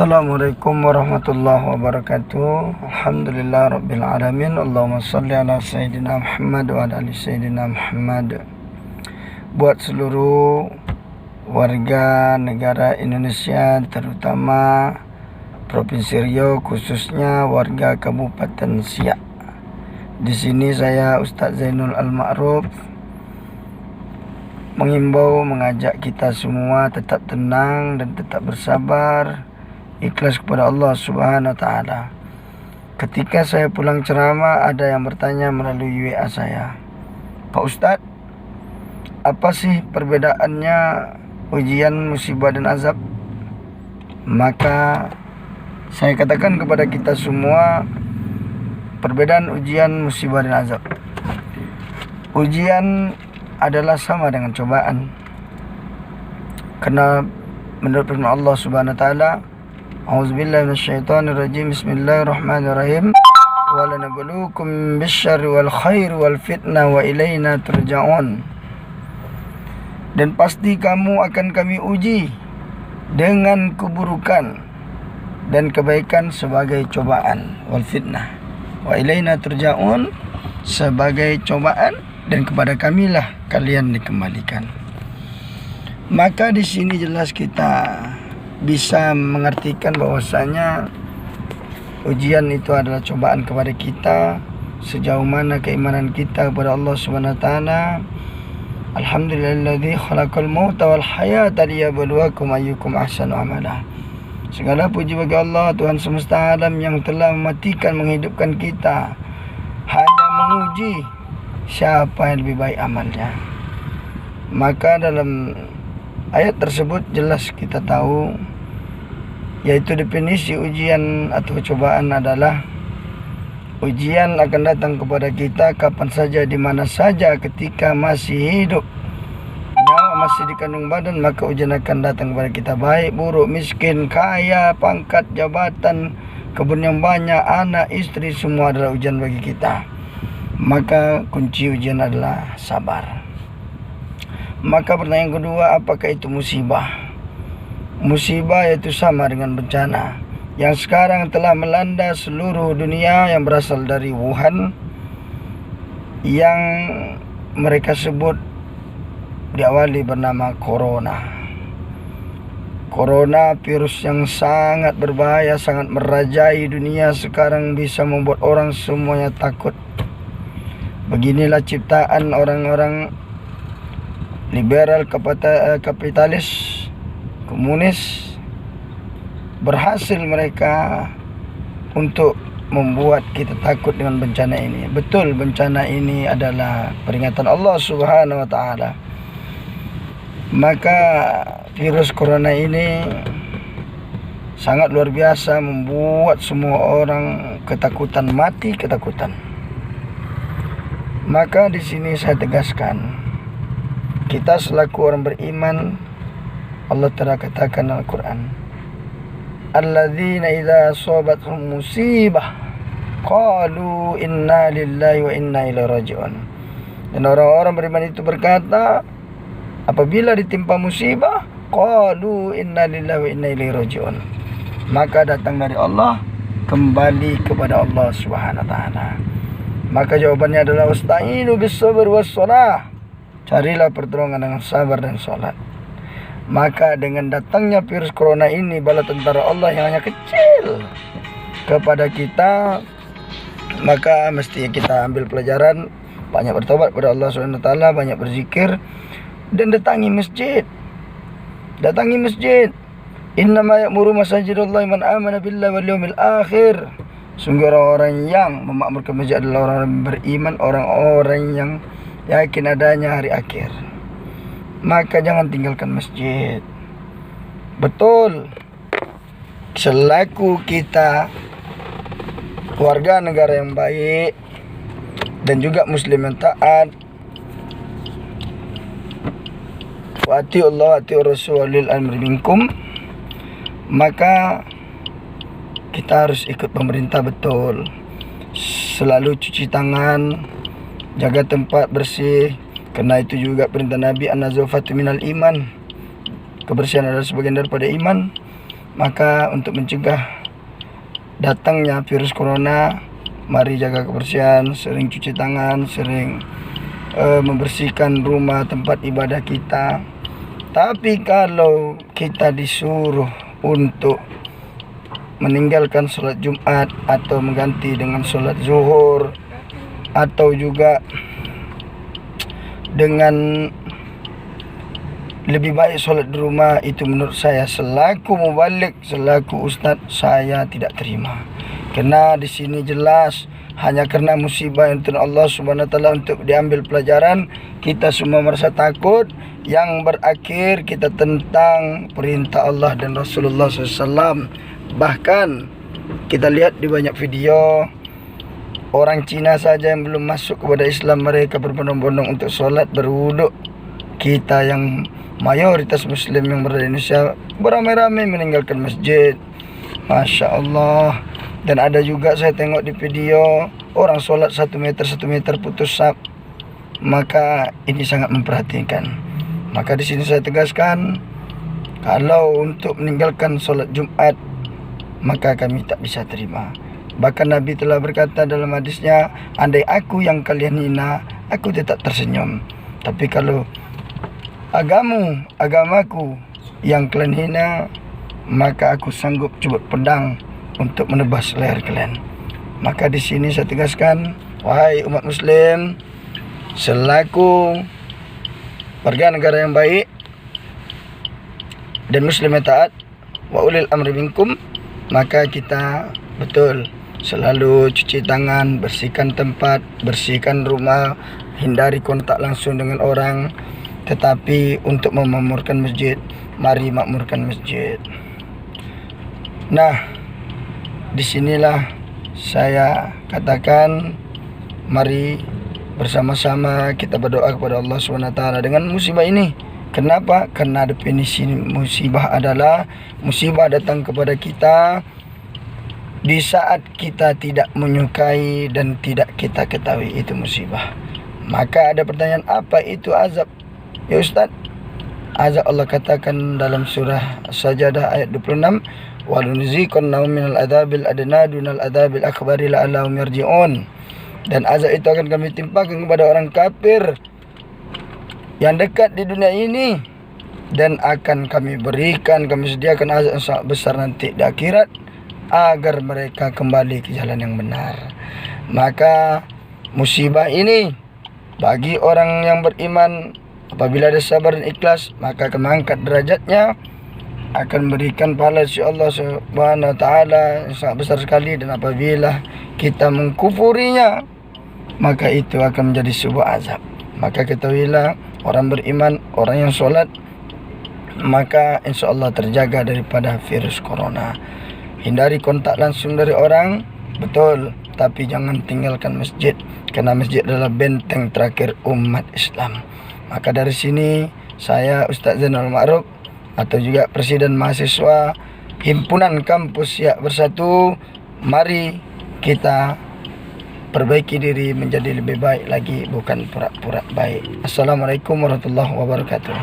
Assalamualaikum warahmatullahi wabarakatuh. Alhamdulillah rabbil alamin. Allahumma salli ala sayyidina Muhammad wa ala ali sayyidina Muhammad. Buat seluruh warga negara Indonesia, terutama Provinsi Riau, khususnya warga Kabupaten Siak. Di sini saya Ustaz Zainul Al-Ma'ruf mengajak kita semua tetap tenang dan tetap bersabar, ikhlas kepada Allah Subhanahu wa taala. Ketika saya pulang ceramah, ada yang bertanya melalui WA saya, "Pak Ustadz, apa sih perbedaannya ujian, musibah dan azab?" Maka saya katakan kepada kita semua, perbedaan ujian, musibah dan azab. Ujian adalah sama dengan cobaan. Karena menurut firman Allah Subhanahu wa taala, A'udzubillahi minasyaitonirrajim. Bismillahirrahmanirrahim. Wa lanabluukum bisyarri wal khairi wal fitnah wa ilaina turja'un. Dan pasti kamu akan kami uji dengan keburukan dan kebaikan sebagai cobaan. Wal fitnah wa ilaina turja'un, sebagai cobaan, dan kepada kamilah kalian dikembalikan. Maka di sini jelas kita bisa mengartikan bahwasanya ujian itu adalah cobaan kepada kita, sejauh mana keimanan kita kepada Allah Subhanahu wa taala. Alhamdulillahilladzi khalaqal mauta wal hayata liyabluwakum ayyukum ahsanu amala. Segala puji bagi Allah, Tuhan semesta alam, yang telah mematikan, menghidupkan kita, hanya menguji siapa yang lebih baik amalnya. Maka dalam ayat tersebut jelas kita tahu, yaitu definisi ujian atau cobaan adalah ujian akan datang kepada kita kapan saja, di mana saja, ketika masih hidup, nyawa masih di kandung badan, maka ujian akan datang kepada kita, baik buruk, miskin, kaya, pangkat, jabatan, kebun yang banyak, anak, istri, semua adalah ujian bagi kita. Maka kunci ujian adalah sabar. Maka pertanyaan kedua, apakah itu musibah? Musibah yaitu sama dengan bencana yang sekarang telah melanda seluruh dunia, yang berasal dari Wuhan, yang mereka sebut diawali bernama Corona. Corona, virus yang sangat berbahaya, sangat merajai dunia sekarang, bisa membuat orang semuanya takut. Beginilah ciptaan orang-orang liberal, kapitalis, komunis. Berhasil mereka untuk membuat kita takut dengan bencana ini. Betul, bencana ini adalah peringatan Allah Subhanahu wa taala. Maka virus corona ini sangat luar biasa, membuat semua orang ketakutan, mati ketakutan. Maka di sini saya tegaskan, kita selaku orang beriman, Allah telah katakan dalam Al-Quran, alladzina idza asabathum musibah qalu inna lillahi wa inna ilaihi raji'un. Dan orang-orang beriman itu berkata, apabila ditimpa musibah, qalu inna lillahi wa inna ilaihi raji'un, maka datang dari Allah, kembali kepada Allah Subhanahu wa taala. Maka jawabannya adalah wasta'inu bis-sabr was-shalah. Carilah pertolongan dengan sabar dan salat. Maka dengan datangnya virus corona ini, bala tentara Allah yang hanya kecil kepada kita, maka mesti kita ambil pelajaran, banyak bertobat kepada Allah Subhanahu wa taala, banyak berzikir, dan datangi masjid. Datangi masjid. Innama ya'muru masajidallahi man amana billahi wal yawmil akhir. Sungguh orang-orang yang memakmurkan masjid adalah orang-orang beriman, orang-orang yang yakin adanya hari akhir. Maka jangan tinggalkan masjid. Betul, selaku kita warga negara yang baik dan juga muslim yang taat, wa atiullah wa atiur rasul lil amri minkum, maka kita harus ikut pemerintah. Betul, selalu cuci tangan, jaga tempat bersih, karena itu juga perintah Nabi, an-nazafatu minal iman. Kebersihan adalah sebagian daripada iman. Maka untuk mencegah datangnya virus corona, mari jaga kebersihan, sering cuci tangan, sering membersihkan rumah tempat ibadah kita. Tapi kalau kita disuruh untuk meninggalkan sholat Jumat atau mengganti dengan sholat zuhur, atau juga dengan lebih baik sholat di rumah, itu menurut saya selaku mubalik, selaku ustaz, saya tidak terima. Karena di sini jelas hanya karena musibah yang turun Allah Subhanahu wa taala untuk diambil pelajaran, kita semua merasa takut, yang berakhir kita tentang perintah Allah dan Rasulullah SAW. Bahkan kita lihat di banyak video, orang Cina saja yang belum masuk kepada Islam, mereka berbondong-bondong untuk sholat berwuduk. Kita yang mayoritas Muslim yang berada di Indonesia beramai-ramai meninggalkan masjid. Masya Allah. Dan ada juga saya tengok di video, orang sholat 1 meter putus saf. Maka ini sangat memperhatikan. Maka di sini saya tegaskan, kalau untuk meninggalkan sholat Jumat, maka kami tak bisa terima. Bahkan Nabi telah berkata dalam hadisnya, andai aku yang kalian hina, aku tetap tersenyum. Tapi kalau agamaku yang kalian hina, maka aku sanggup cubit pedang untuk menebas leher kalian. Maka di sini saya tegaskan, wahai umat Muslim, selaku warga negara yang baik dan Muslim yang taat, wa ulil amri minkum, maka kita betul selalu cuci tangan, bersihkan tempat, bersihkan rumah, hindari kontak langsung dengan orang. Tetapi untuk memakmurkan masjid, mari makmurkan masjid. Nah, disinilah saya katakan, mari bersama-sama kita berdoa kepada Allah SWT dengan musibah ini. Kenapa? Karena definisi musibah adalah musibah datang kepada kita di saat kita tidak menyukai dan tidak kita ketahui, itu musibah. Maka ada pertanyaan, apa itu azab? Ya Ustaz, azab Allah katakan dalam surah Sajadah ayat 26, وَلُنْزِيقَنَّهُمْ مِنَ الْعَذَابِ الْأَدْنَىٰ دُونَ الْعَذَابِ الْأَكْبَرِ لَعَلَّهُمْ يَرْجِعُونَ. Dan azab itu akan kami timpakan kepada orang kafir yang dekat di dunia ini, dan akan kami berikan, kami sediakan azab yang sangat besar nanti di akhirat, agar mereka kembali ke jalan yang benar. Maka musibah ini bagi orang yang beriman, apabila ada sabar dan ikhlas, maka akan mengangkat derajatnya, akan berikan pahala si Allah Subhanahu wa taala yang sangat besar sekali. Dan apabila kita mengkufurinya, maka itu akan menjadi sebuah azab. Maka ketahuilah, orang beriman, orang yang solat, maka insyaAllah terjaga daripada virus corona. Hindari kontak langsung dari orang, betul, tapi jangan tinggalkan masjid, karena masjid adalah benteng terakhir umat Islam. Maka dari sini saya Ustaz Zainal Ma'ruf, atau juga Presiden Mahasiswa Himpunan Kampus Siak Bersatu, mari kita perbaiki diri menjadi lebih baik lagi, bukan pura-pura baik. Assalamualaikum warahmatullahi wabarakatuh.